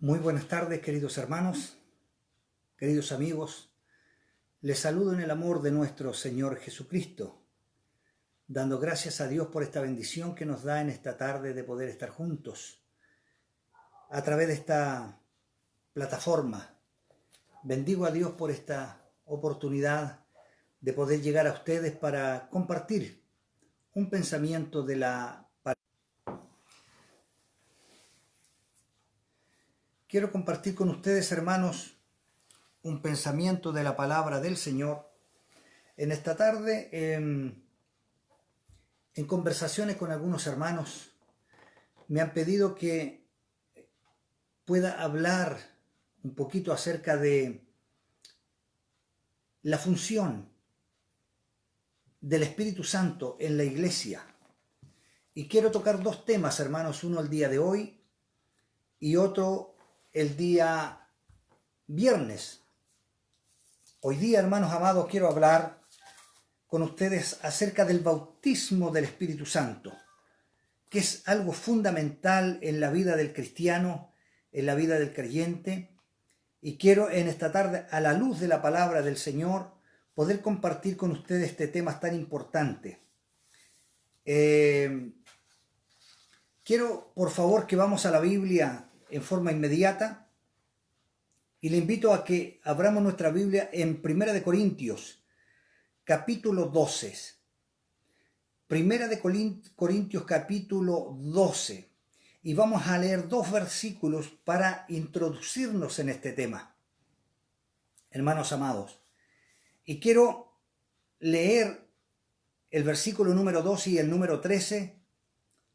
Muy buenas tardes, queridos hermanos, queridos amigos. Les saludo en el amor de nuestro Señor Jesucristo, dando gracias a Dios por esta bendición que nos da en esta tarde de poder estar juntos a través de esta plataforma. Bendigo a Dios por esta oportunidad de poder llegar a ustedes para compartir un pensamiento de la palabra. Quiero compartir con ustedes, hermanos, un pensamiento de la palabra del Señor en esta tarde. En conversaciones con algunos hermanos me han pedido que pueda hablar un poquito acerca de la función del Espíritu Santo en la iglesia. Y quiero tocar dos temas, hermanos, uno el día de hoy y otro el día viernes. Hoy día, hermanos amados, quiero hablar con ustedes acerca del bautismo del Espíritu Santo, que es algo fundamental en la vida del cristiano, en la vida del creyente. Y quiero en esta tarde, a la luz de la palabra del Señor, poder compartir con ustedes este tema tan importante. Quiero, por favor, que vamos a la Biblia en forma inmediata y le invito a que abramos nuestra Biblia en 1 Corintios, capítulo 12. 1 Corintios, capítulo 12. Y vamos a leer dos versículos para introducirnos en este tema, hermanos amados. Y quiero leer el versículo número 12 y el número 13,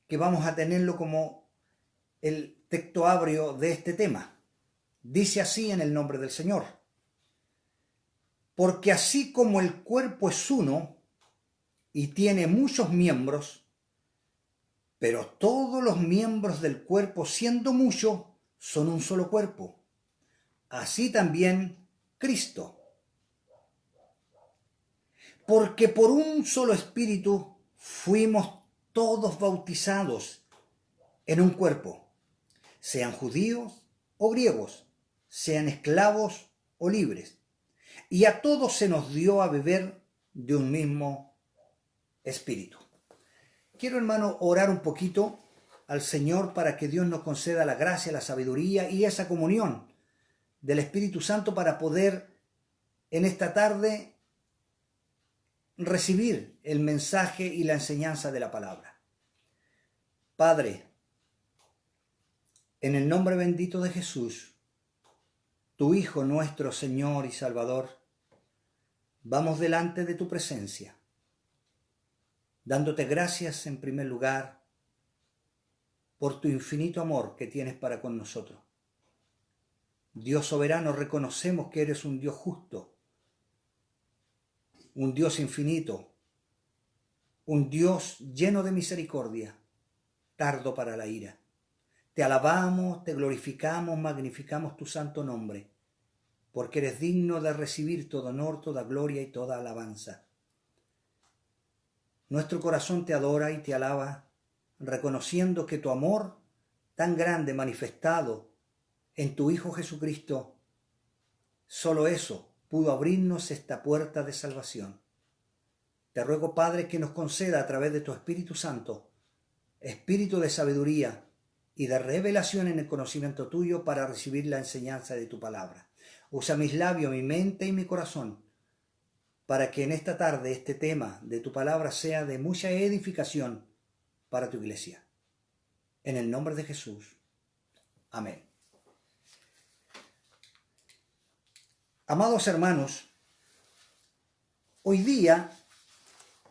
que vamos a tenerlo como el texto áureo de este tema. Dice así en el nombre del Señor: porque así como el cuerpo es uno y tiene muchos miembros, pero todos los miembros del cuerpo, siendo muchos, son un solo cuerpo, así también Cristo. Porque por un solo espíritu fuimos todos bautizados en un cuerpo, sean judíos o griegos, sean esclavos o libres, y a todos se nos dio a beber de un mismo espíritu. Quiero, hermano, orar un poquito al Señor para que Dios nos conceda la gracia, la sabiduría y esa comunión del Espíritu Santo para poder en esta tarde recibir el mensaje y la enseñanza de la palabra. Padre, en el nombre bendito de Jesús, tu Hijo, nuestro Señor y Salvador, vamos delante de tu presencia, dándote gracias en primer lugar por tu infinito amor que tienes para con nosotros. Dios soberano, reconocemos que eres un Dios justo, un Dios infinito, un Dios lleno de misericordia, tardo para la ira. Te alabamos, te glorificamos, magnificamos tu santo nombre, porque eres digno de recibir todo honor, toda gloria y toda alabanza. Nuestro corazón te adora y te alaba, reconociendo que tu amor tan grande manifestado en tu Hijo Jesucristo, solo eso pudo abrirnos esta puerta de salvación. Te ruego, Padre, que nos conceda a través de tu Espíritu Santo, espíritu de sabiduría y de revelación en el conocimiento tuyo para recibir la enseñanza de tu palabra. Usa mis labios, mi mente y mi corazón para que en esta tarde este tema de tu palabra sea de mucha edificación para tu iglesia. En el nombre de Jesús. Amén. Amados hermanos, hoy día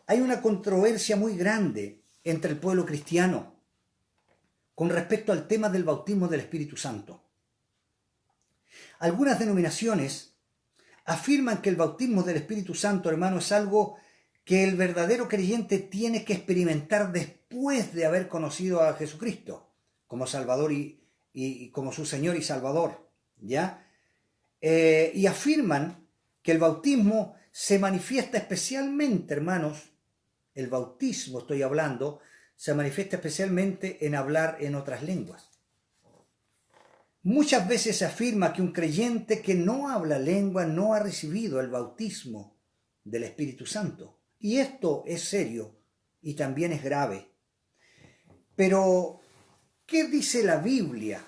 hay una controversia muy grande entre el pueblo cristiano con respecto al tema del bautismo del Espíritu Santo. Algunas denominaciones afirman que el bautismo del Espíritu Santo, hermano, es algo que el verdadero creyente tiene que experimentar después de haber conocido a Jesucristo como Salvador y como su Señor y Salvador, ¿ya? Y afirman que el bautismo se manifiesta especialmente, hermanos, el bautismo, estoy hablando, se manifiesta especialmente en hablar en otras lenguas. Muchas veces se afirma que un creyente que no habla lengua no ha recibido el bautismo del Espíritu Santo. Y esto es serio y también es grave. Pero, ¿qué dice la Biblia?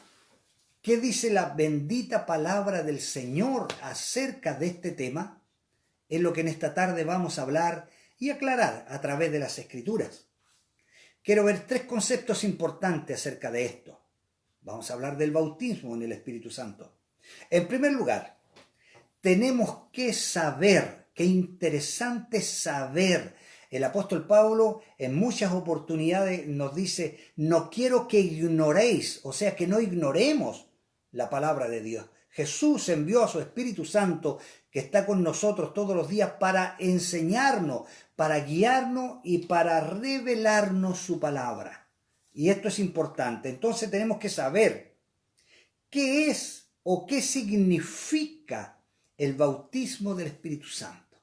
¿Qué dice la bendita palabra del Señor acerca de este tema? Es lo que en esta tarde vamos a hablar y aclarar a través de las Escrituras. Quiero ver 3 conceptos importantes acerca de esto. Vamos a hablar del bautismo en el Espíritu Santo. En primer lugar, tenemos que saber, qué interesante saber. El apóstol Pablo en muchas oportunidades nos dice, no quiero que ignoréis, o sea, que no ignoremos la palabra de Dios. Jesús envió a su Espíritu Santo que está con nosotros todos los días para enseñarnos, para guiarnos y para revelarnos su palabra. Y esto es importante. Entonces tenemos que saber qué es o qué significa el bautismo del Espíritu Santo.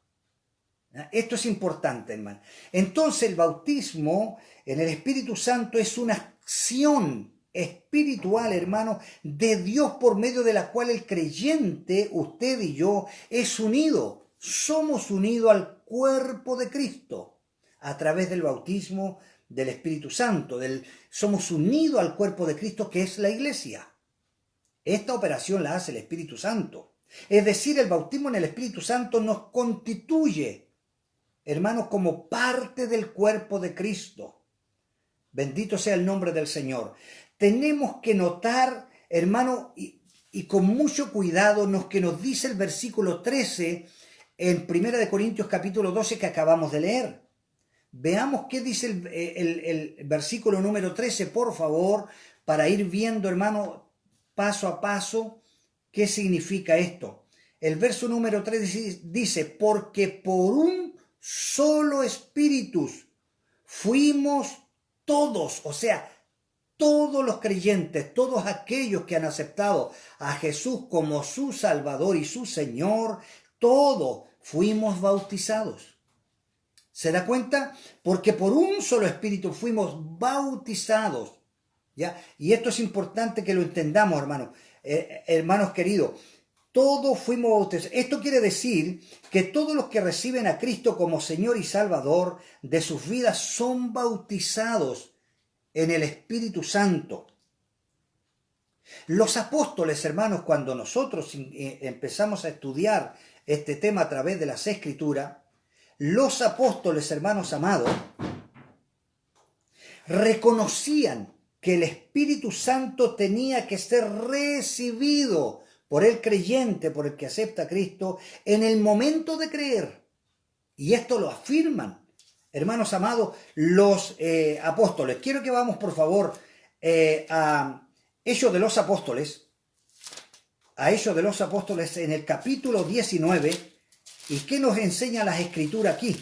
Esto es importante, hermano. Entonces el bautismo en el Espíritu Santo es una acción espiritual, hermano, de Dios por medio de la cual el creyente, usted y yo, es unido. Somos unidos al cuerpo de Cristo a través del bautismo del Espíritu Santo. Somos unidos al cuerpo de Cristo que es la iglesia. Esta operación la hace el Espíritu Santo. Es decir, el bautismo en el Espíritu Santo nos constituye, hermanos, como parte del cuerpo de Cristo. Bendito sea el nombre del Señor. Tenemos que notar, hermano, y con mucho cuidado, lo que nos dice el versículo 13 en 1 Corintios capítulo 12 que acabamos de leer. Veamos qué dice el versículo número 13, por favor, para ir viendo, hermano, paso a paso, qué significa esto. El verso número 3 dice, porque por un solo espíritu fuimos todos, o sea, todos los creyentes, todos aquellos que han aceptado a Jesús como su Salvador y su Señor, todos fuimos bautizados. ¿Se da cuenta? Porque por un solo espíritu fuimos bautizados. ¿Ya? Y esto es importante que lo entendamos, hermanos. Hermanos queridos, todos fuimos bautizados. Esto quiere decir que todos los que reciben a Cristo como Señor y Salvador de sus vidas son bautizados en el Espíritu Santo. Los apóstoles, hermanos, cuando nosotros empezamos a estudiar este tema a través de las Escrituras, los apóstoles, hermanos amados, reconocían que el Espíritu Santo tenía que ser recibido por el creyente, por el que acepta a Cristo, en el momento de creer. Y esto lo afirman, hermanos amados, los apóstoles. Quiero que vamos, por favor, a Hechos de los Apóstoles, en el capítulo 19, ¿y qué nos enseña las Escrituras aquí?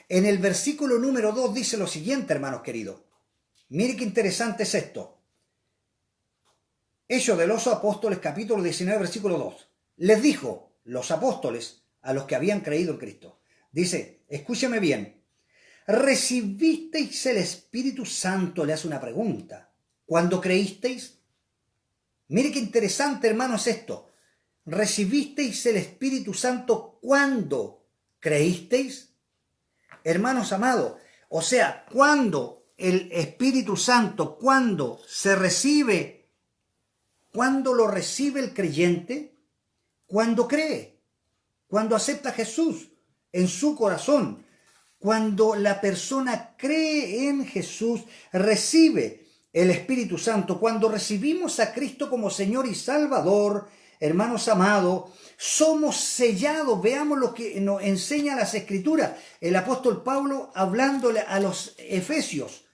En el versículo número 2 dice lo siguiente, hermanos queridos. Mire qué interesante es esto. Hechos de los Apóstoles, capítulo 19, versículo 2. Les dijo los apóstoles a los que habían creído en Cristo. Dice, escúcheme bien. ¿Recibisteis el Espíritu Santo? Le hace una pregunta. ¿Cuándo creísteis? Mire qué interesante, hermanos, esto. ¿Recibisteis el Espíritu Santo cuando creísteis? Hermanos amados, o sea, cuando el Espíritu Santo, cuando se recibe, cuando lo recibe el creyente, cuando cree, cuando acepta a Jesús en su corazón, cuando la persona cree en Jesús, recibe el Espíritu Santo. Cuando recibimos a Cristo como Señor y Salvador, hermanos amados, somos sellados. Veamos lo que nos enseña las Escrituras. El apóstol Pablo hablándole a los Efesios.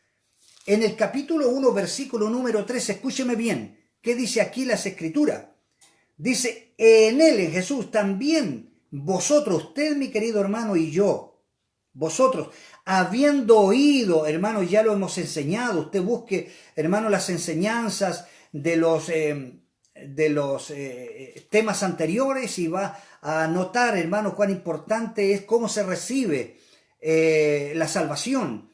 En el capítulo 1, versículo número 3, escúcheme bien. ¿Qué dice aquí las Escrituras? Dice, en él, en Jesús, también vosotros, usted, mi querido hermano, y yo, vosotros, habiendo oído, hermano, ya lo hemos enseñado. Usted busque, hermano, las enseñanzas de los temas anteriores y va a notar, hermano, cuán importante es cómo se recibe la salvación.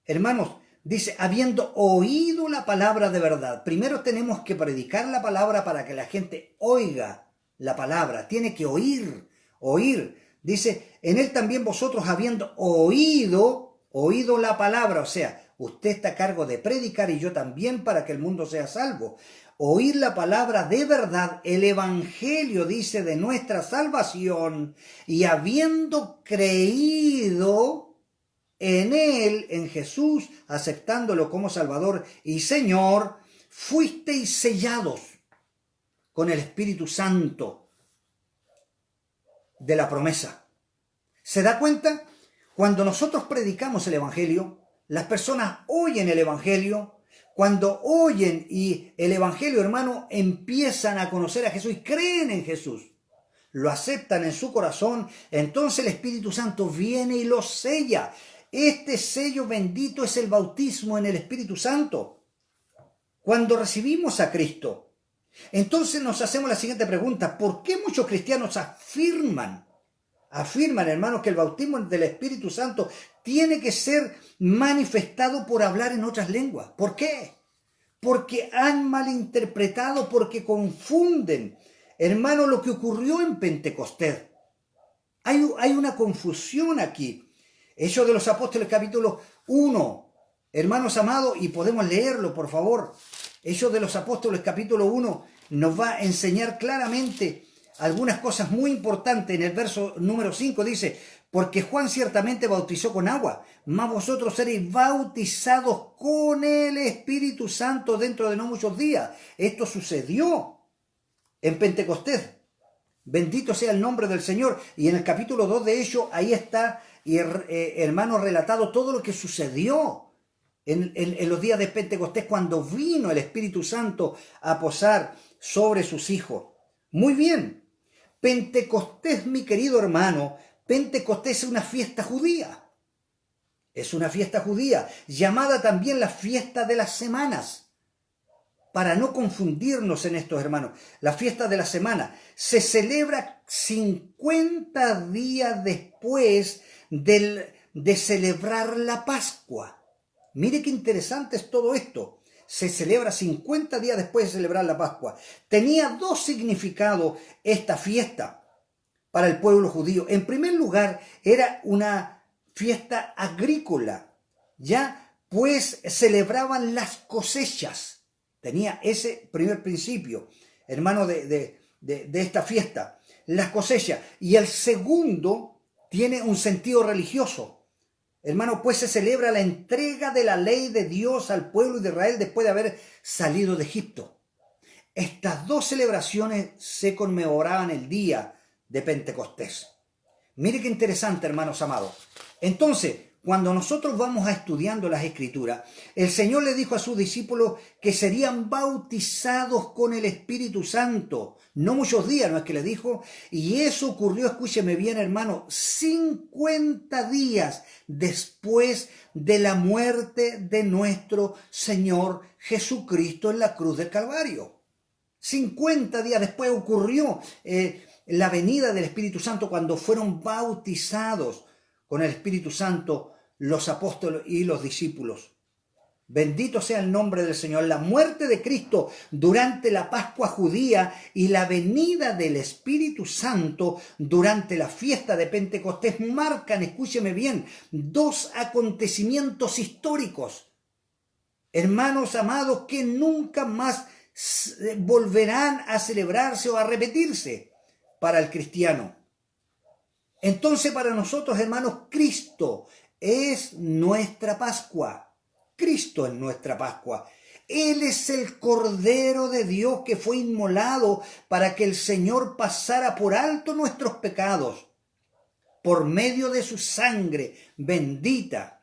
Hermanos, Dice, habiendo oído la palabra de verdad. Primero tenemos que predicar la palabra para que la gente oiga la palabra. Tiene que oír, oír. Dice, en él también vosotros habiendo oído la palabra. O sea, usted está a cargo de predicar y yo también para que el mundo sea salvo. Oír la palabra de verdad, el evangelio, dice, de nuestra salvación, y habiendo creído en él, en Jesús, aceptándolo como Salvador y Señor, fuisteis sellados con el Espíritu Santo de la promesa. ¿Se da cuenta? Cuando nosotros predicamos el Evangelio, las personas oyen el Evangelio. Cuando oyen y el Evangelio, hermano, empiezan a conocer a Jesús y creen en Jesús, lo aceptan en su corazón, entonces el Espíritu Santo viene y los sella. Este sello bendito es el bautismo en el Espíritu Santo. Cuando recibimos a Cristo, entonces nos hacemos la siguiente pregunta: ¿por qué muchos cristianos afirman, hermanos, que el bautismo del Espíritu Santo tiene que ser manifestado por hablar en otras lenguas? ¿Por qué? Porque han malinterpretado, porque confunden, hermano, lo que ocurrió en Pentecostés. Hay una confusión aquí. Hechos de los Apóstoles, capítulo 1, hermanos amados, y podemos leerlo, por favor. Hechos de los Apóstoles, capítulo 1, nos va a enseñar claramente algunas cosas muy importantes. En el verso número 5 dice: porque Juan ciertamente bautizó con agua, mas vosotros seréis bautizados con el Espíritu Santo dentro de no muchos días. Esto sucedió en Pentecostés. Bendito sea el nombre del Señor. Y en el capítulo 2 de Hechos, ahí está, hermano, relatado todo lo que sucedió en los días de Pentecostés, cuando vino el Espíritu Santo a posar sobre sus hijos. Muy bien. Pentecostés, mi querido hermano, Pentecostés es una fiesta judía. Es una fiesta judía, llamada también la fiesta de las semanas. Para no confundirnos en estos, hermanos, la fiesta de la semana se celebra 50 días después de celebrar la Pascua. Mire qué interesante es todo esto. Se celebra 50 días después de celebrar la Pascua. Tenía dos significados esta fiesta para el pueblo judío. En primer lugar, era una fiesta agrícola, ya, pues celebraban las cosechas. Tenía ese primer principio, hermano, de esta fiesta, las cosechas. Y el segundo tiene un sentido religioso. Hermano, pues se celebra la entrega de la ley de Dios al pueblo de Israel después de haber salido de Egipto. Estas dos celebraciones se conmemoraban el día de Pentecostés. Mire qué interesante, hermanos amados. Entonces, cuando nosotros vamos estudiando las Escrituras, el Señor le dijo a sus discípulos que serían bautizados con el Espíritu Santo. No muchos días, no es que le dijo. Y eso ocurrió, escúcheme bien, hermano, 50 días después de la muerte de nuestro Señor Jesucristo en la cruz del Calvario. 50 días después ocurrió la venida del Espíritu Santo, cuando fueron bautizados con el Espíritu Santo los apóstoles y los discípulos. Bendito sea el nombre del Señor. La muerte de Cristo durante la Pascua judía y la venida del Espíritu Santo durante la fiesta de Pentecostés marcan, escúcheme bien, dos acontecimientos históricos, hermanos amados, que nunca más volverán a celebrarse o a repetirse para el cristiano. Entonces, para nosotros, hermanos, Cristo es nuestra Pascua. Cristo es nuestra Pascua. Él es el Cordero de Dios que fue inmolado para que el Señor pasara por alto nuestros pecados por medio de su sangre bendita.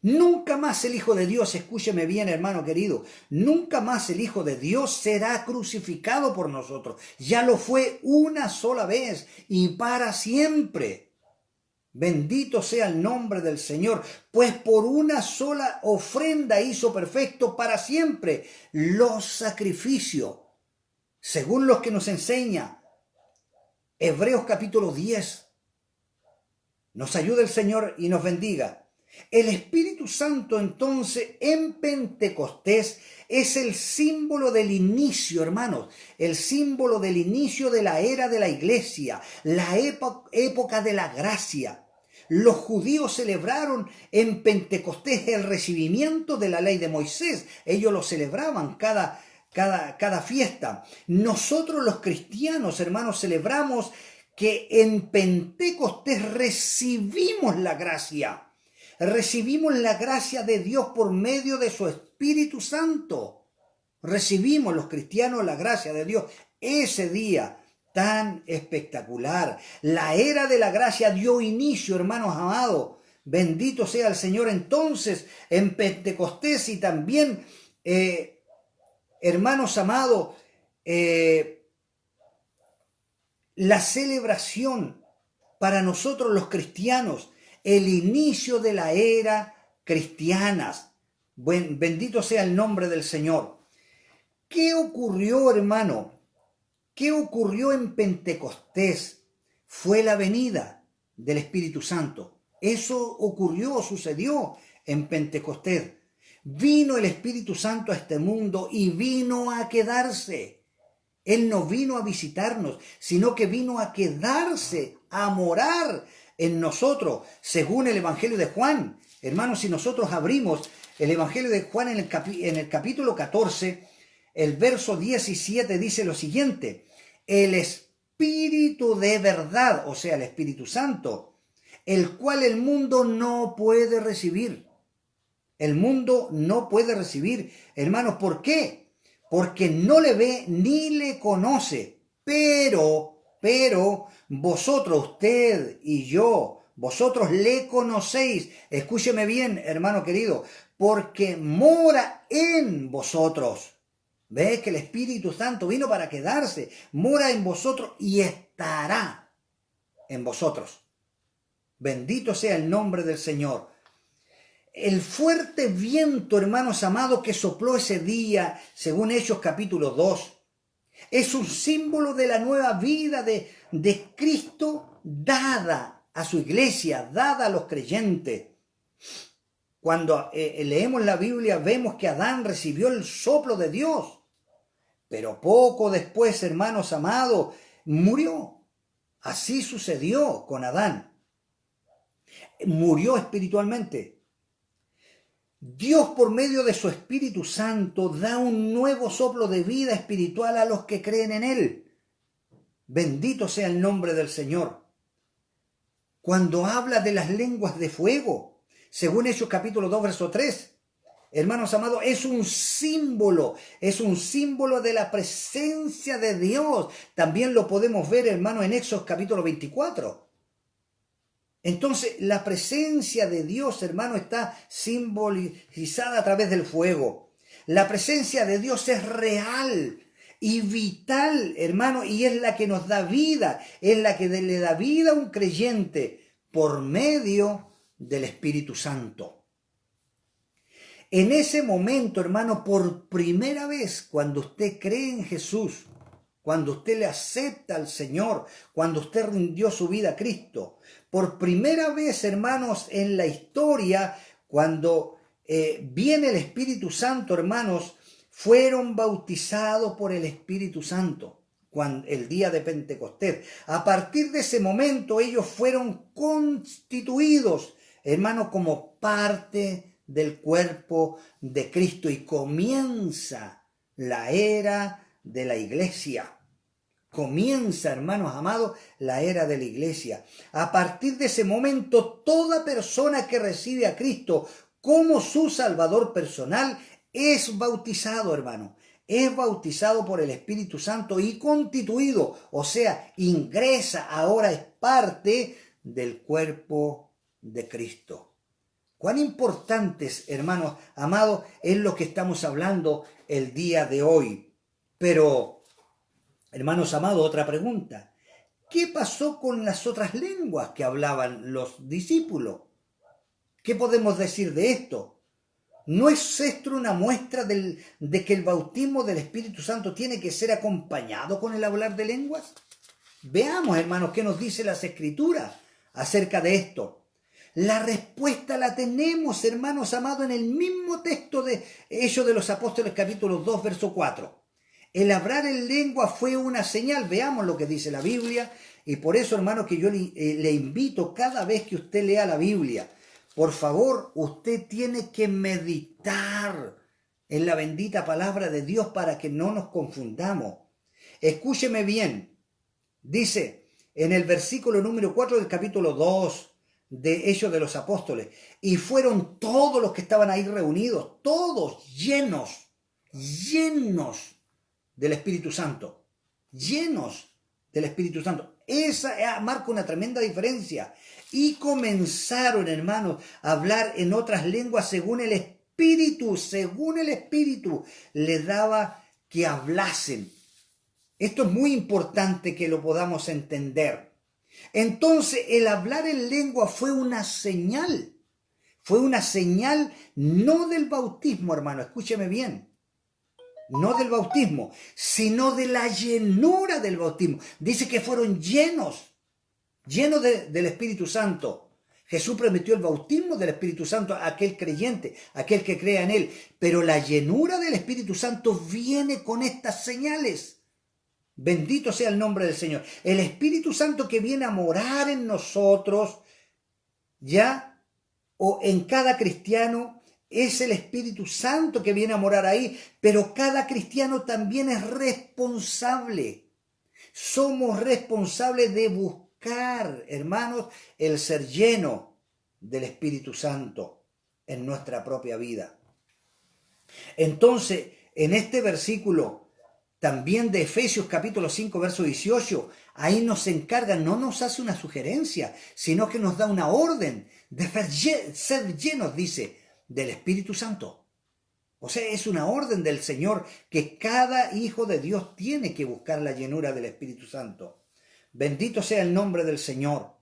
Nunca más el Hijo de Dios, escúcheme bien, hermano querido, nunca más el Hijo de Dios será crucificado por nosotros. Ya lo fue una sola vez y para siempre. Bendito sea el nombre del Señor, pues por una sola ofrenda hizo perfecto para siempre los sacrificios, según los que nos enseña Hebreos capítulo 10. Nos ayude el Señor y nos bendiga. El Espíritu Santo entonces en Pentecostés es el símbolo del inicio, hermanos, el símbolo del inicio de la era de la iglesia, la época de la gracia. Los judíos celebraron en Pentecostés el recibimiento de la ley de Moisés. Ellos lo celebraban cada fiesta. Nosotros los cristianos, hermanos, celebramos que en Pentecostés recibimos la gracia. Recibimos la gracia de Dios por medio de su Espíritu Santo. Recibimos los cristianos la gracia de Dios ese día tan espectacular. La era de la gracia dio inicio, hermanos amados. Bendito sea el Señor entonces en Pentecostés y también, hermanos amados, la celebración para nosotros los cristianos, el inicio de la era cristiana. Bendito sea el nombre del Señor. ¿Qué ocurrió, hermano? ¿Qué ocurrió en Pentecostés? Fue la venida del Espíritu Santo. Eso ocurrió, sucedió en Pentecostés. Vino el Espíritu Santo a este mundo y vino a quedarse. Él no vino a visitarnos, sino que vino a quedarse, a morar en nosotros, según el Evangelio de Juan. Hermanos, si nosotros abrimos el Evangelio de Juan en el capítulo 14, el verso 17 dice lo siguiente: el Espíritu de verdad, o sea, el Espíritu Santo, el cual el mundo no puede recibir. El mundo no puede recibir, hermanos, ¿por qué? Porque no le ve ni le conoce, pero vosotros, usted y yo, vosotros le conocéis. Escúcheme bien, hermano querido, porque mora en vosotros. ¿Ves que el Espíritu Santo vino para quedarse? Mora en vosotros y estará en vosotros. Bendito sea el nombre del Señor. El fuerte viento, hermanos amados, que sopló ese día, según Hechos capítulo 2, es un símbolo de la nueva vida de Cristo dada a su iglesia, dada a los creyentes. Cuando leemos la Biblia vemos que Adán recibió el soplo de Dios, pero poco después, hermanos amados, murió. Así sucedió con Adán. Murió espiritualmente. Dios, por medio de su Espíritu Santo, da un nuevo soplo de vida espiritual a los que creen en Él. Bendito sea el nombre del Señor. Cuando habla de las lenguas de fuego, según Hechos capítulo 2, verso 3, hermanos amados, es un símbolo de la presencia de Dios. También lo podemos ver, hermano, en Éxodo capítulo 24. Entonces, la presencia de Dios, hermano, está simbolizada a través del fuego. La presencia de Dios es real y vital, hermano, y es la que nos da vida, es la que le da vida a un creyente por medio del Espíritu Santo. En ese momento, hermano, por primera vez, cuando usted cree en Jesús, cuando usted le acepta al Señor, cuando usted rindió su vida a Cristo, por primera vez, hermanos, en la historia, cuando viene el Espíritu Santo, hermanos, fueron bautizados por el Espíritu Santo el día de Pentecostés. A partir de ese momento ellos fueron constituidos, hermanos, como parte del cuerpo de Cristo y comienza la era de la iglesia. Comienza, hermanos amados, la era de la iglesia. A partir de ese momento, toda persona que recibe a Cristo como su Salvador personal es bautizado, hermano. Es bautizado por el Espíritu Santo y constituido, o sea, ingresa, ahora es parte del cuerpo de Cristo. Cuán importantes, hermanos amados, es lo que estamos hablando el día de hoy. Pero, hermanos amados, otra pregunta. ¿Qué pasó con las otras lenguas que hablaban los discípulos? ¿Qué podemos decir de esto? ¿No es esto una muestra de que el bautismo del Espíritu Santo tiene que ser acompañado con el hablar de lenguas? Veamos, hermanos, qué nos dice las Escrituras acerca de esto. La respuesta la tenemos, hermanos amados, en el mismo texto de Hechos de los Apóstoles, capítulo 2, verso 4. El hablar en lengua fue una señal. Veamos lo que dice la Biblia. Y por eso, hermano, que yo le invito cada vez que usted lea la Biblia, por favor, usted tiene que meditar en la bendita palabra de Dios para que no nos confundamos. Escúcheme bien. Dice en el versículo número 4 del capítulo 2 de Hechos de los Apóstoles, y fueron todos los que estaban ahí reunidos, todos llenos del Espíritu Santo, llenos del Espíritu Santo. Esa marca una tremenda diferencia. Y comenzaron, hermanos, a hablar en otras lenguas según el Espíritu les daba que hablasen. Esto es muy importante que lo podamos entender. Entonces, el hablar en lengua fue una señal no del bautismo, hermano, escúcheme bien. No del bautismo, sino de la llenura del bautismo. Dice que fueron llenos del Espíritu Santo. Jesús prometió el bautismo del Espíritu Santo a aquel creyente, a aquel que crea en él. Pero la llenura del Espíritu Santo viene con estas señales. Bendito sea el nombre del Señor. El Espíritu Santo que viene a morar en nosotros, ya, o en cada cristiano, es el Espíritu Santo que viene a morar ahí, pero cada cristiano también es responsable. Somos responsables de buscar, hermanos, el ser lleno del Espíritu Santo en nuestra propia vida. Entonces, en este versículo también de Efesios capítulo 5, verso 18, ahí nos encarga, no nos hace una sugerencia, sino que nos da una orden de ser llenos, dice, del Espíritu Santo. O sea, es una orden del Señor que cada hijo de Dios tiene que buscar la llenura del Espíritu Santo. Bendito sea el nombre del Señor.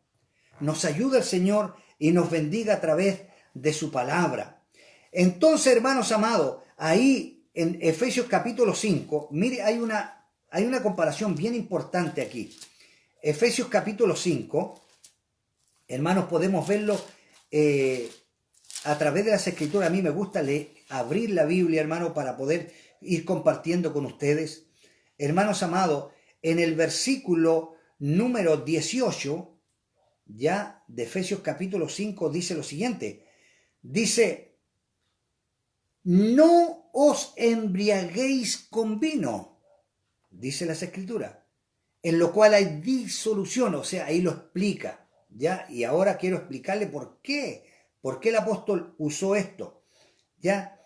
Nos ayuda el Señor y nos bendiga a través de su palabra. Entonces, hermanos amados, ahí en Efesios capítulo 5, mire, hay una comparación bien importante aquí. Efesios capítulo 5, hermanos, podemos verlo a través de las Escrituras. A mí me gusta abrir la Biblia, hermano, para poder ir compartiendo con ustedes. Hermanos amados, en el versículo número 18, ya de Efesios capítulo 5, dice lo siguiente. Dice, no os embriaguéis con vino, dice las Escrituras, en lo cual hay disolución, o sea, ahí lo explica, ¿ya? Y ahora quiero explicarle por qué el apóstol usó esto, ¿ya?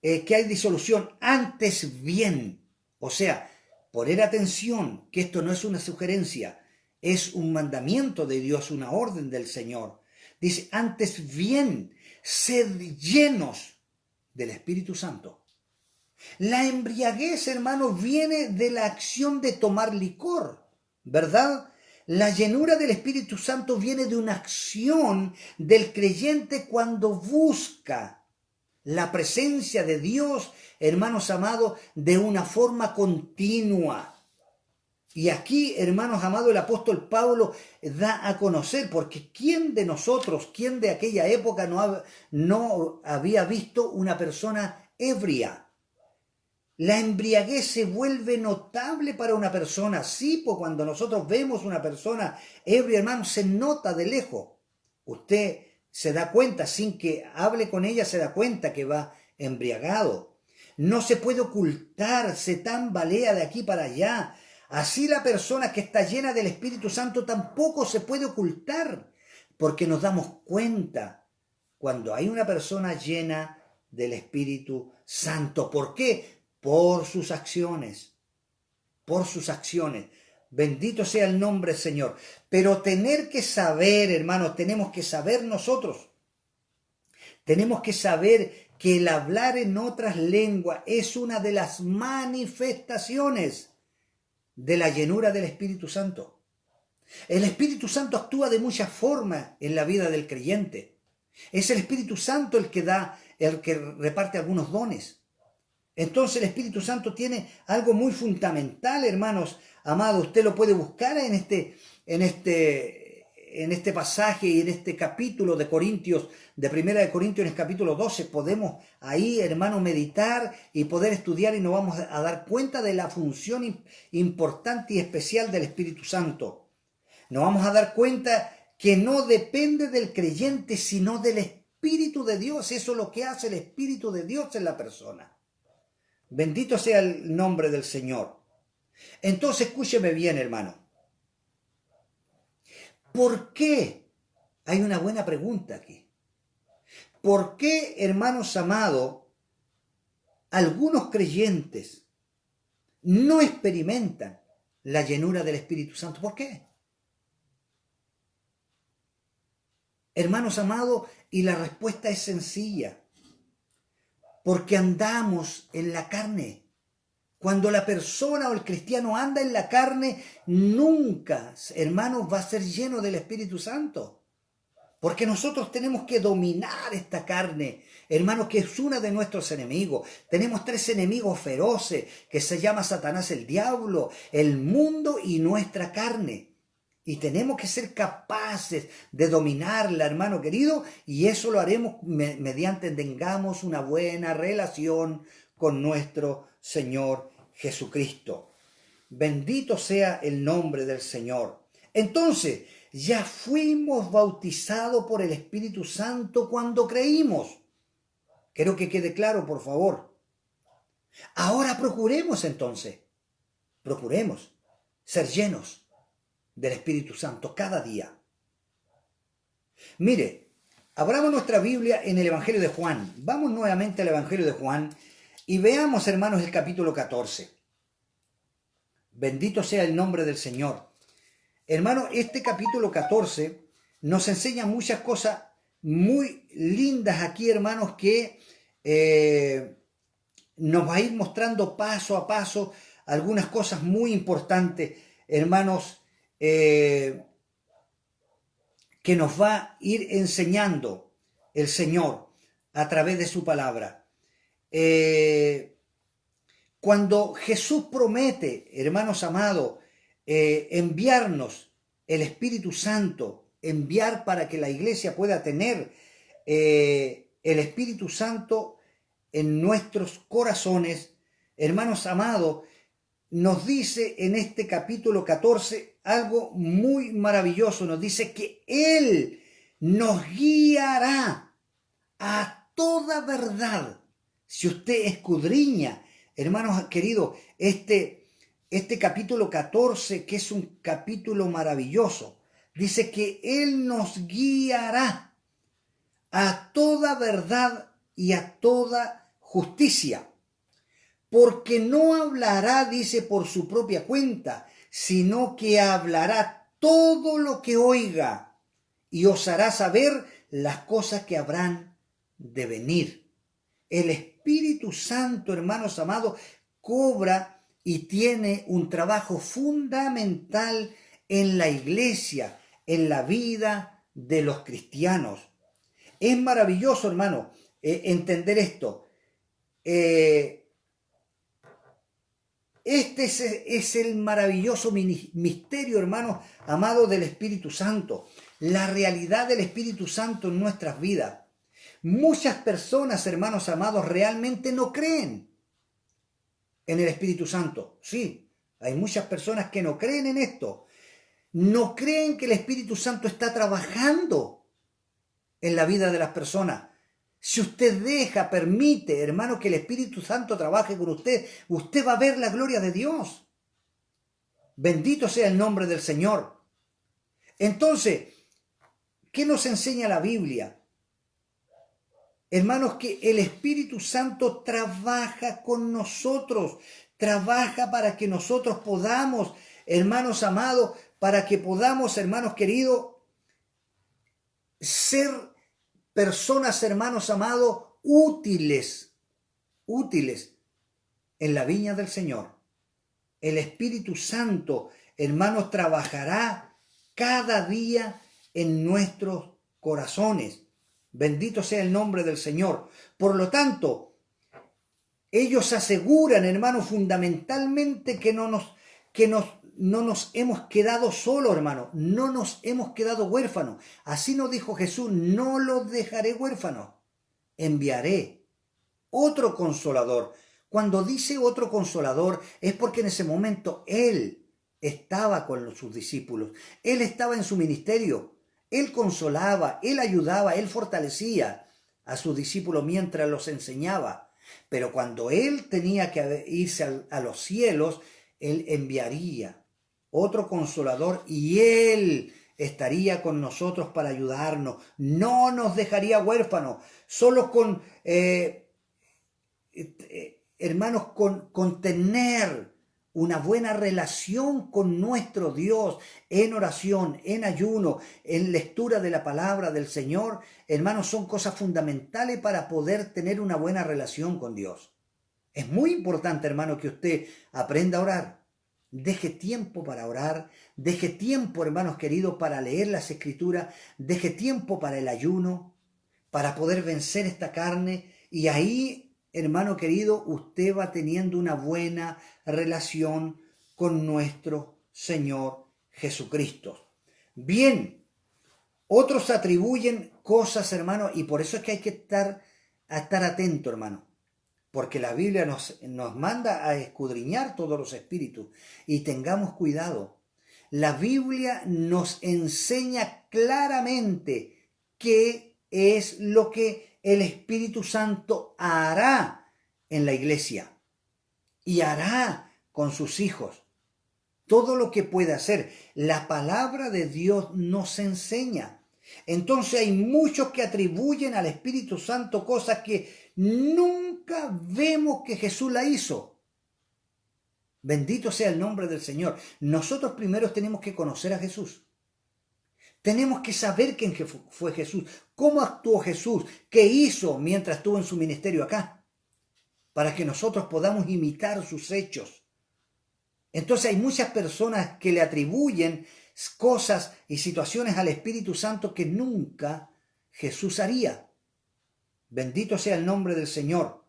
Que hay disolución, antes bien, o sea, poner atención, que esto no es una sugerencia, es un mandamiento de Dios, una orden del Señor. Dice, antes bien, sed llenos del Espíritu Santo. La embriaguez, hermanos, viene de la acción de tomar licor, ¿verdad? La llenura del Espíritu Santo viene de una acción del creyente cuando busca la presencia de Dios, hermanos amados, de una forma continua. Y aquí, hermanos amados, el apóstol Pablo da a conocer, porque ¿quién de nosotros, quién de aquella época no había visto una persona ebria? La embriaguez se vuelve notable para una persona. Sí, pues cuando nosotros vemos una persona ebria, hermano, se nota de lejos. Usted se da cuenta, sin que hable con ella, se da cuenta que va embriagado. No se puede ocultar, se tambalea de aquí para allá. Así la persona que está llena del Espíritu Santo tampoco se puede ocultar, porque nos damos cuenta cuando hay una persona llena del Espíritu Santo. ¿Por qué? Por sus acciones, Bendito sea el nombre del Señor. Pero tener que saber, hermanos, tenemos que saber nosotros. Tenemos que saber que el hablar en otras lenguas es una de las manifestaciones de la llenura del Espíritu Santo. El Espíritu Santo actúa de muchas formas en la vida del creyente. Es el Espíritu Santo el que reparte algunos dones. Entonces el Espíritu Santo tiene algo muy fundamental, hermanos amados. Usted lo puede buscar en en este pasaje y en este capítulo de Corintios, de Primera de Corintios, en el capítulo 12, podemos ahí, hermano, meditar y poder estudiar y nos vamos a dar cuenta de la función importante y especial del Espíritu Santo. Nos vamos a dar cuenta que no depende del creyente, sino del Espíritu de Dios. Eso es lo que hace el Espíritu de Dios en la persona. Bendito sea el nombre del Señor. Entonces, escúcheme bien, hermano. ¿Por qué? Hay una buena pregunta aquí. ¿Por qué, hermanos amados, algunos creyentes no experimentan la llenura del Espíritu Santo? ¿Por qué? Hermanos amados, y la respuesta es sencilla. Porque andamos en la carne. Cuando la persona o el cristiano anda en la carne, nunca, hermanos, va a ser lleno del Espíritu Santo. Porque nosotros tenemos que dominar esta carne, hermanos, que es uno de nuestros enemigos. Tenemos 3 enemigos feroces, que se llama Satanás, el diablo, el mundo y nuestra carne. Y tenemos que ser capaces de dominarla, hermano querido, y eso lo haremos mediante tengamos una buena relación con nuestro Señor Jesucristo. Bendito sea el nombre del Señor. Entonces, ya fuimos bautizados por el Espíritu Santo cuando creímos. Quiero que quede claro, por favor. Ahora procuremos ser llenos del Espíritu Santo cada día. Mire, abramos nuestra Biblia en el Evangelio de Juan. Vamos nuevamente al Evangelio de Juan y veamos, hermanos, el capítulo 14. Bendito sea el nombre del Señor. Hermano, este capítulo 14 nos enseña muchas cosas muy lindas aquí, hermanos, que nos va a ir mostrando paso a paso algunas cosas muy importantes, hermanos, que nos va a ir enseñando el Señor a través de su palabra. Cuando Jesús promete, hermanos amados, enviarnos el Espíritu Santo, enviar para que la iglesia pueda tener el Espíritu Santo en nuestros corazones, hermanos amados, nos dice en este capítulo 14 algo muy maravilloso. Nos dice que Él nos guiará a toda verdad. Si usted escudriña, hermanos queridos, este capítulo 14, que es un capítulo maravilloso, dice que Él nos guiará a toda verdad y a toda justicia. Porque no hablará, dice, por su propia cuenta, sino que hablará todo lo que oiga y os hará saber las cosas que habrán de venir. El Espíritu Santo, hermanos amados, cobra y tiene un trabajo fundamental en la iglesia, en la vida de los cristianos. Es maravilloso, hermano, entender esto. Este es el maravilloso misterio, hermanos amados, del Espíritu Santo. La realidad del Espíritu Santo en nuestras vidas. Muchas personas, hermanos amados, realmente no creen en el Espíritu Santo. Sí, hay muchas personas que no creen en esto. No creen que el Espíritu Santo está trabajando en la vida de las personas. Si usted permite, hermano, que el Espíritu Santo trabaje con usted, usted va a ver la gloria de Dios. Bendito sea el nombre del Señor. Entonces, ¿qué nos enseña la Biblia? Hermanos, que el Espíritu Santo trabaja con nosotros, trabaja para que nosotros podamos, hermanos amados, para que podamos, hermanos queridos, ser personas, hermanos amados, útiles en la viña del Señor. El Espíritu Santo, hermanos, trabajará cada día en nuestros corazones. Bendito sea el nombre del Señor. Por lo tanto, ellos aseguran, hermanos, fundamentalmente que nos hemos quedado solos, hermano. No nos hemos quedado huérfanos. Así nos dijo Jesús, no los dejaré huérfanos. Enviaré otro consolador. Cuando dice otro consolador es porque en ese momento Él estaba con sus discípulos. Él estaba en su ministerio. Él consolaba, Él ayudaba, Él fortalecía a sus discípulos mientras los enseñaba. Pero cuando Él tenía que irse a los cielos, Él enviaría otro consolador y Él estaría con nosotros para ayudarnos. No nos dejaría huérfanos. Solo con, hermanos, con tener una buena relación con nuestro Dios en oración, en ayuno, en lectura de la palabra del Señor, hermanos, son cosas fundamentales para poder tener una buena relación con Dios. Es muy importante, hermano, que usted aprenda a orar. Deje tiempo para orar, deje tiempo, hermanos queridos, para leer las Escrituras, deje tiempo para el ayuno, para poder vencer esta carne, y ahí, hermano querido, usted va teniendo una buena relación con nuestro Señor Jesucristo. Bien, otros atribuyen cosas, hermano, y por eso es que hay que estar atento, hermano. Porque la Biblia nos manda a escudriñar todos los espíritus y tengamos cuidado. La Biblia nos enseña claramente qué es lo que el Espíritu Santo hará en la iglesia y hará con sus hijos. Todo lo que puede hacer. La palabra de Dios nos enseña. Entonces hay muchos que atribuyen al Espíritu Santo cosas que nunca vemos que Jesús la hizo. Bendito sea el nombre del Señor. Nosotros primero tenemos que conocer a Jesús. Tenemos que saber quién fue Jesús, cómo actuó Jesús, qué hizo mientras estuvo en su ministerio acá, para que nosotros podamos imitar sus hechos. Entonces hay muchas personas que le atribuyen cosas y situaciones al Espíritu Santo que nunca Jesús haría. Bendito sea el nombre del Señor.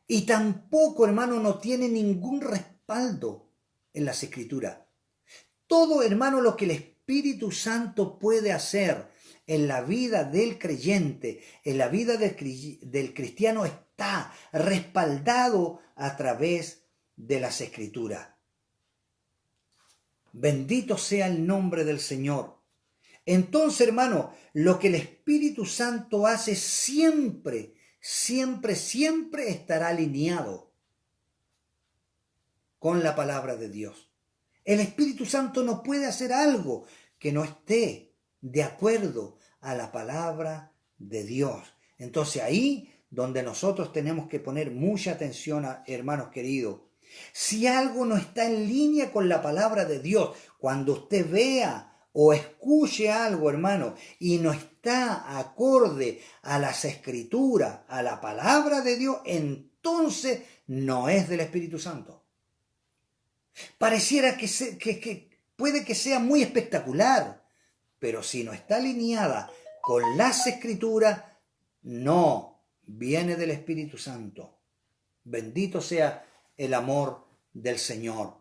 Y tampoco, hermano, no tiene ningún respaldo en las Escrituras. Todo, hermano, lo que el Espíritu Santo puede hacer en la vida del creyente, en la vida del cristiano, está respaldado a través de las Escrituras. Bendito sea el nombre del Señor. Entonces, hermano, lo que el Espíritu Santo hace siempre estará alineado con la palabra de Dios. El Espíritu Santo no puede hacer algo que no esté de acuerdo a la palabra de Dios. Entonces ahí donde nosotros tenemos que poner mucha atención, hermanos queridos. Si algo no está en línea con la palabra de Dios, cuando usted vea o escuche algo, hermano, y no está acorde a las Escrituras, a la palabra de Dios, entonces no es del Espíritu Santo. Pareciera que puede que sea muy espectacular, pero si no está alineada con las Escrituras, no viene del Espíritu Santo. Bendito sea el amor del Señor.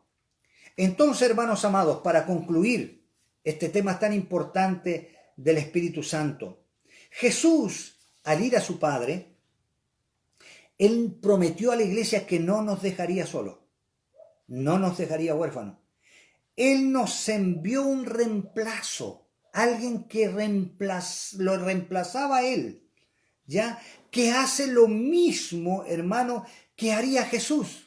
Entonces, hermanos amados, para concluir este tema tan importante del Espíritu Santo, Jesús, al ir a su Padre, Él prometió a la iglesia que no nos dejaría solos, no nos dejaría huérfanos. Él nos envió un reemplazo, alguien que lo reemplazaba a Él, ¿ya? Que hace lo mismo, hermano, que haría Jesús.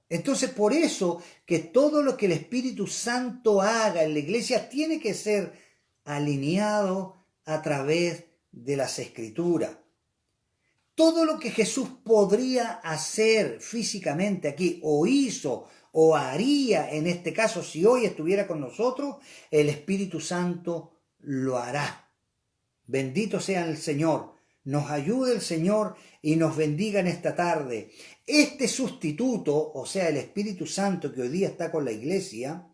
Entonces, por eso que todo lo que el Espíritu Santo haga en la iglesia tiene que ser alineado a través de las Escrituras. Todo lo que Jesús podría hacer físicamente aquí, o hizo, o haría en este caso, si hoy estuviera con nosotros, el Espíritu Santo lo hará. Bendito sea el Señor. Nos ayude el Señor y nos bendiga en esta tarde. Este sustituto, o sea, el Espíritu Santo que hoy día está con la iglesia,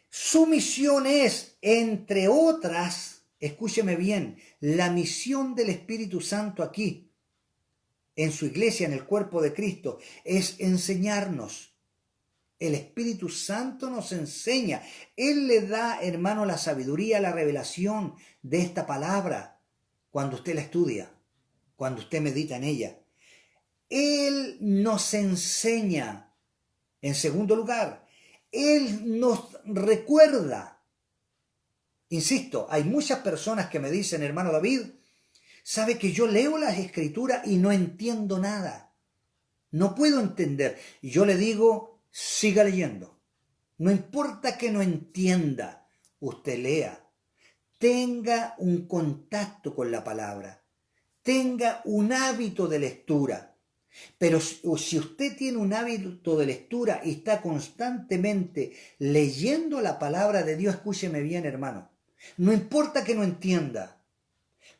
su misión es, entre otras, escúcheme bien, la misión del Espíritu Santo aquí, en su iglesia, en el cuerpo de Cristo, es enseñarnos El Espíritu Santo nos enseña. Él le da, hermano, la sabiduría, la revelación de esta palabra cuando usted la estudia, cuando usted medita en ella. Él nos enseña. En segundo lugar, Él nos recuerda. Insisto, hay muchas personas que me dicen, hermano David, sabe que yo leo las Escrituras y no entiendo nada. No puedo entender. Y yo le digo, siga leyendo. No importa que no entienda, usted lea. Tenga un contacto con la palabra. Tenga un hábito de lectura. Pero si usted tiene un hábito de lectura y está constantemente leyendo la palabra de Dios, escúcheme bien, hermano. No importa que no entienda,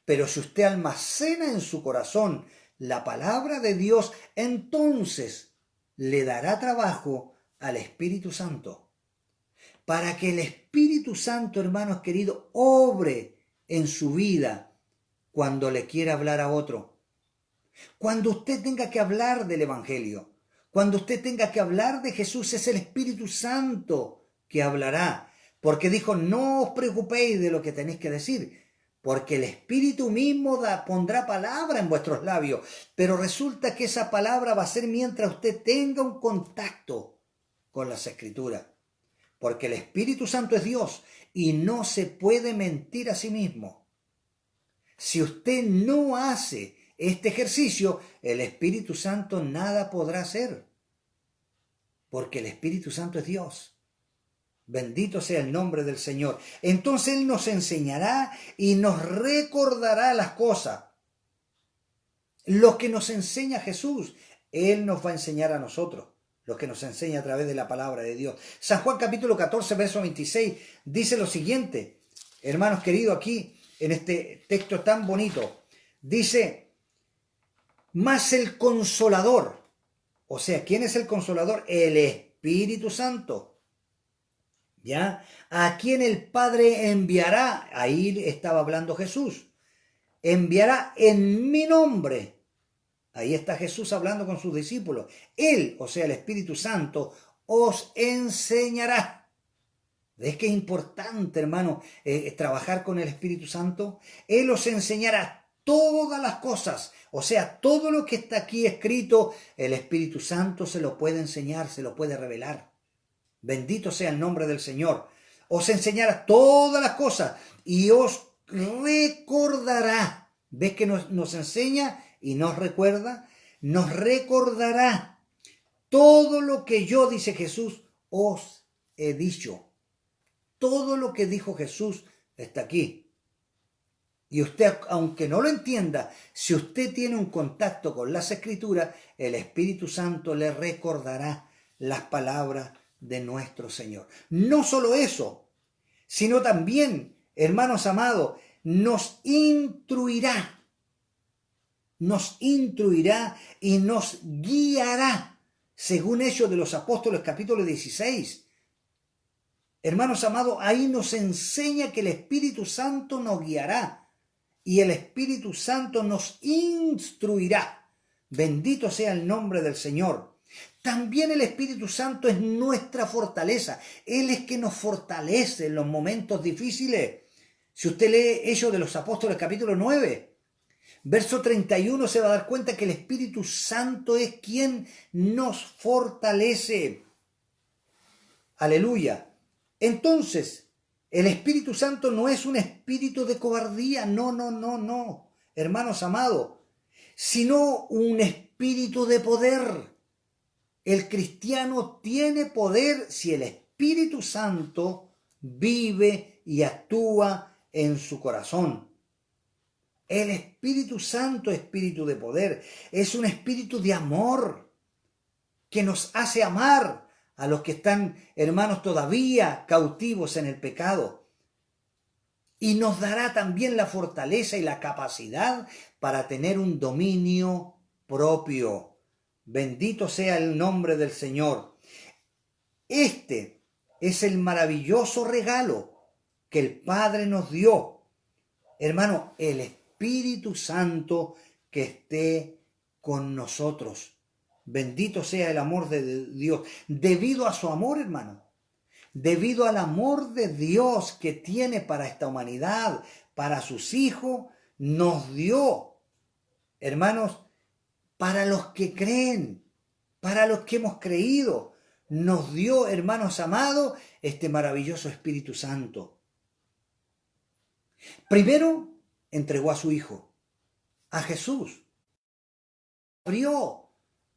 pero si usted almacena en su corazón la palabra de Dios, entonces le dará trabajo al Espíritu Santo. Para que el Espíritu Santo, hermanos queridos, obre en su vida cuando le quiera hablar a otro. Cuando usted tenga que hablar del Evangelio, cuando usted tenga que hablar de Jesús, es el Espíritu Santo que hablará. Porque dijo, no os preocupéis de lo que tenéis que decir, porque el Espíritu mismo pondrá palabra en vuestros labios. Pero resulta que esa palabra va a ser mientras usted tenga un contacto con las Escrituras. Porque el Espíritu Santo es Dios y no se puede mentir a sí mismo. Si usted no hace este ejercicio, el Espíritu Santo nada podrá hacer. Porque el Espíritu Santo es Dios. Bendito sea el nombre del Señor. Entonces Él nos enseñará y nos recordará las cosas. Lo que nos enseña Jesús, Él nos va a enseñar a nosotros. Lo que nos enseña a través de la palabra de Dios. San Juan capítulo 14, verso 26, dice lo siguiente. Hermanos queridos, aquí en este texto tan bonito, dice, mas el Consolador, o sea, ¿quién es el Consolador? El Espíritu Santo, ¿ya? A quien el Padre enviará, ahí estaba hablando Jesús, enviará en mi nombre. Ahí está Jesús hablando con sus discípulos. Él, o sea, el Espíritu Santo, os enseñará. ¿Ves qué importante, hermano, trabajar con el Espíritu Santo? Él os enseñará todas las cosas. O sea, todo lo que está aquí escrito, el Espíritu Santo se lo puede enseñar, se lo puede revelar. Bendito sea el nombre del Señor. Os enseñará todas las cosas y os recordará. ¿Ves que nos enseña y nos recuerda? Nos recordará todo lo que yo, dice Jesús, os he dicho. Todo lo que dijo Jesús está aquí. Y usted, aunque no lo entienda, si usted tiene un contacto con las Escrituras, el Espíritu Santo le recordará las palabras de nuestro Señor. No solo eso, sino también, hermanos amados, nos instruirá y nos guiará, según Hechos de los Apóstoles capítulo 16. Hermanos amados, ahí nos enseña que el Espíritu Santo nos guiará y el Espíritu Santo nos instruirá. Bendito sea el nombre del Señor. También el Espíritu Santo es nuestra fortaleza. Él es que nos fortalece en los momentos difíciles. Si usted lee Hechos de los Apóstoles capítulo 9, verso 31, se va a dar cuenta que el Espíritu Santo es quien nos fortalece. Aleluya. Entonces, el Espíritu Santo no es un espíritu de cobardía, no, hermanos amados, sino un espíritu de poder. El cristiano tiene poder si el Espíritu Santo vive y actúa en su corazón. El Espíritu Santo, espíritu de poder, es un espíritu de amor que nos hace amar a los que están, hermanos, todavía cautivos en el pecado. Y nos dará también la fortaleza y la capacidad para tener un dominio propio. Bendito sea el nombre del Señor. Este es el maravilloso regalo que el Padre nos dio. Hermano, el Espíritu Santo que esté con nosotros. Bendito sea el amor de Dios. Debido a su amor, hermano, debido al amor de Dios que tiene para esta humanidad, para sus hijos, nos dio, hermanos, para los que creen, para los que hemos creído, nos dio, hermanos amados, este maravilloso Espíritu Santo. Primero, entregó a su Hijo, a Jesús. Abrió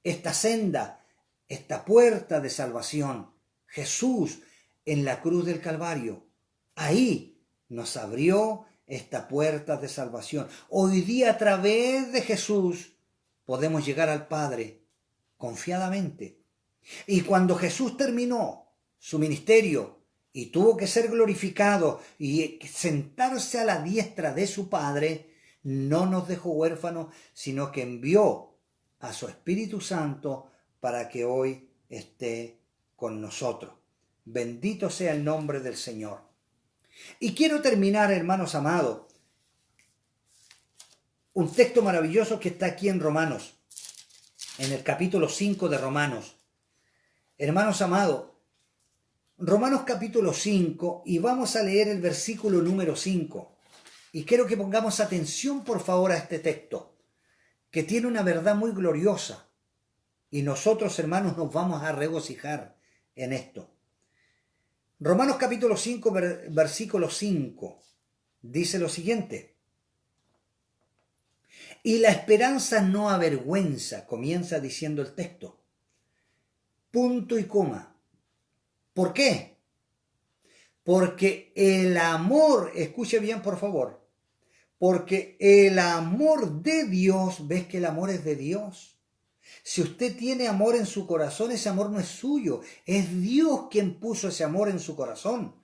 esta senda, esta puerta de salvación. Jesús en la cruz del Calvario. Ahí nos abrió esta puerta de salvación. Hoy día a través de Jesús podemos llegar al Padre confiadamente. Y cuando Jesús terminó su ministerio y tuvo que ser glorificado y sentarse a la diestra de su Padre, no nos dejó huérfanos, sino que envió a su Espíritu Santo para que hoy esté con nosotros. Bendito sea el nombre del Señor. Y quiero terminar, hermanos amados, un texto maravilloso que está aquí en Romanos, en el capítulo 5 de Romanos. Hermanos amados, Romanos capítulo 5, y vamos a leer el versículo número 5. Y quiero que pongamos atención, por favor, a este texto, que tiene una verdad muy gloriosa. Y nosotros, hermanos, nos vamos a regocijar en esto. Romanos capítulo 5, versículo 5, dice lo siguiente. Y la esperanza no avergüenza, comienza diciendo el texto. Punto y coma. ¿Por qué? Porque el amor, escuche bien por favor, porque el amor de Dios, ¿ves que el amor es de Dios? Si usted tiene amor en su corazón, ese amor no es suyo, es Dios quien puso ese amor en su corazón,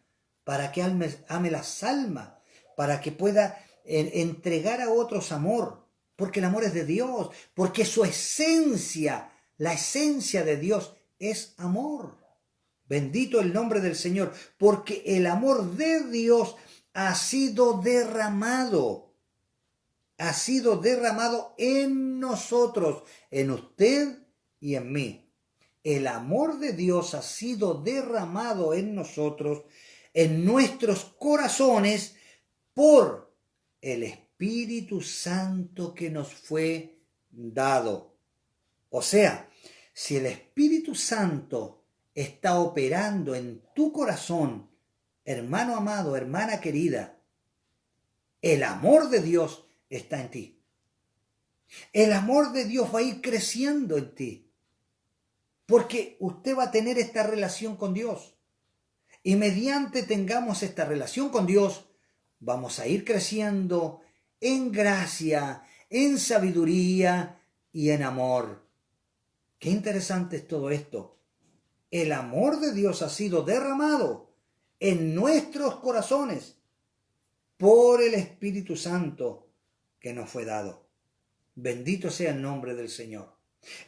para que ame las almas, para que pueda entregar a otros amor, porque el amor es de Dios, porque su esencia, la esencia de Dios es amor. Bendito el nombre del Señor, porque el amor de Dios ha sido derramado en nosotros, en usted y en mí. El amor de Dios ha sido derramado en nosotros, en nuestros corazones, por el Espíritu Santo que nos fue dado. O sea, si el Espíritu Santo está operando en tu corazón, hermano amado, hermana querida, el amor de Dios está en ti. El amor de Dios va a ir creciendo en ti, porque usted va a tener esta relación con Dios. Y mediante tengamos esta relación con Dios, vamos a ir creciendo en gracia, en sabiduría y en amor. Qué interesante es todo esto. El amor de Dios ha sido derramado en nuestros corazones por el Espíritu Santo que nos fue dado. Bendito sea el nombre del Señor.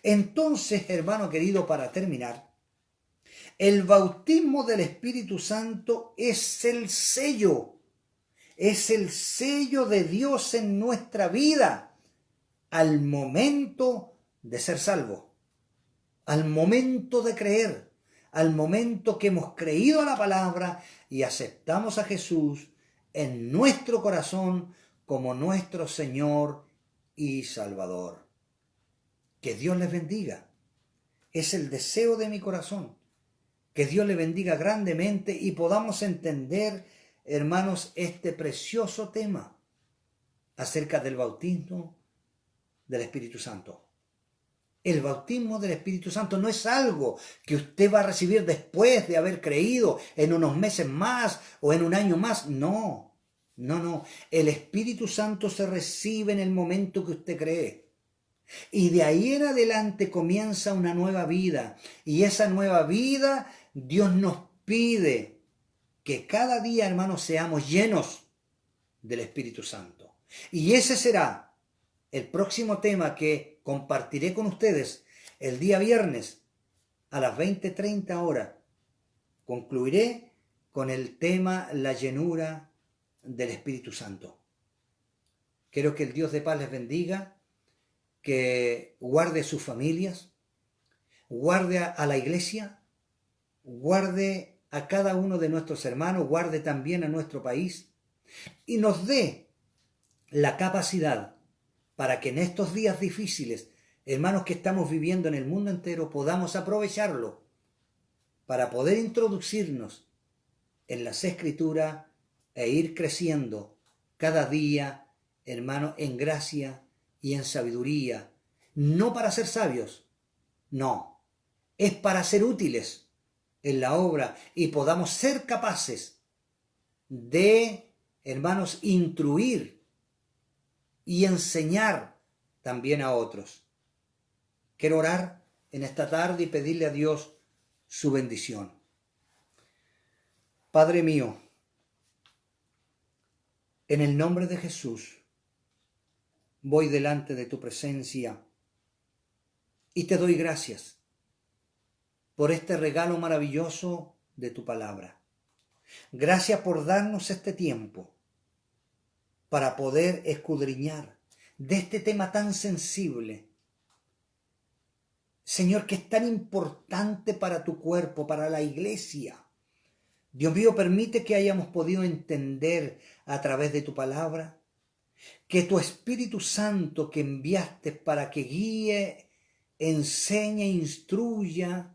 Entonces, hermano querido, para terminar, el bautismo del Espíritu Santo es el sello de Dios en nuestra vida al momento de ser salvo, al momento de creer, al momento que hemos creído a la palabra y aceptamos a Jesús en nuestro corazón como nuestro Señor y Salvador. Que Dios les bendiga. Es el deseo de mi corazón. Que Dios les bendiga grandemente y podamos entender, hermanos, este precioso tema acerca del bautismo del Espíritu Santo. El bautismo del Espíritu Santo no es algo que usted va a recibir después de haber creído en unos meses más o en un año más. No. El Espíritu Santo se recibe en el momento que usted cree. Y de ahí en adelante comienza una nueva vida. Y esa nueva vida, Dios nos pide que cada día, hermanos, seamos llenos del Espíritu Santo. Y ese será el próximo tema que compartiré con ustedes el día viernes a las 20:30 horas. Concluiré con el tema la llenura del Espíritu Santo. Quiero que el Dios de paz les bendiga, que guarde sus familias, guarde a la iglesia, guarde a cada uno de nuestros hermanos, guarde también a nuestro país y nos dé la capacidad para que en estos días difíciles, hermanos, que estamos viviendo en el mundo entero, podamos aprovecharlo para poder introducirnos en las Escrituras e ir creciendo cada día, hermano, en gracia y en sabiduría. No para ser sabios, no, es para ser útiles en la obra y podamos ser capaces de, hermanos, instruir y enseñar también a otros. Quiero orar en esta tarde y pedirle a Dios su bendición. Padre mío, en el nombre de Jesús, voy delante de tu presencia y te doy gracias por este regalo maravilloso de tu palabra. Gracias por darnos este tiempo para poder escudriñar de este tema tan sensible, Señor, que es tan importante para tu cuerpo, para la iglesia. Dios mío, permite que hayamos podido entender a través de tu palabra que tu Espíritu Santo que enviaste para que guíe, enseñe, instruya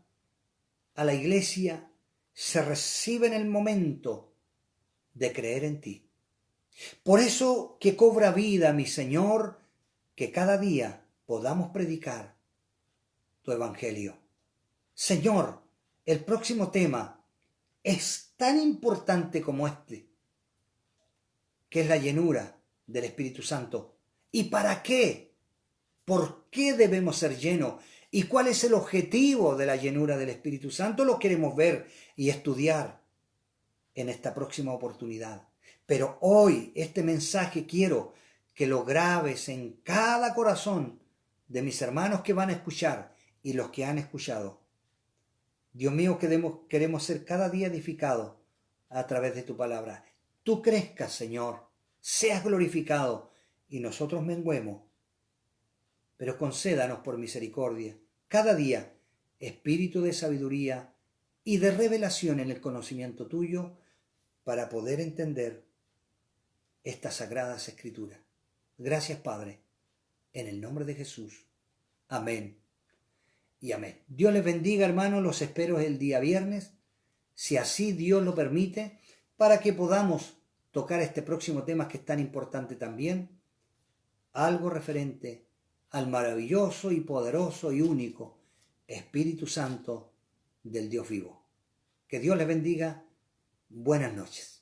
a la iglesia, se recibe en el momento de creer en ti. Por eso que cobra vida, mi Señor, que cada día podamos predicar tu evangelio. Señor, el próximo tema es tan importante como este, que es la llenura del Espíritu Santo. ¿Y para qué? ¿Por qué debemos ser llenos? ¿Y cuál es el objetivo de la llenura del Espíritu Santo? Lo queremos ver y estudiar en esta próxima oportunidad. Pero hoy este mensaje quiero que lo grabes en cada corazón de mis hermanos que van a escuchar y los que han escuchado. Dios mío, queremos ser cada día edificados a través de tu palabra. Tú crezcas, Señor, seas glorificado y nosotros menguemos. Pero concédanos por misericordia cada día espíritu de sabiduría y de revelación en el conocimiento tuyo para poder entender estas sagradas escrituras. Gracias, Padre, en el nombre de Jesús. Amén y amén. Dios les bendiga, hermanos. Los espero el día viernes, si así Dios lo permite, para que podamos tocar este próximo tema que es tan importante también, algo referente al maravilloso y poderoso y único Espíritu Santo del Dios vivo. Que Dios les bendiga. Buenas noches.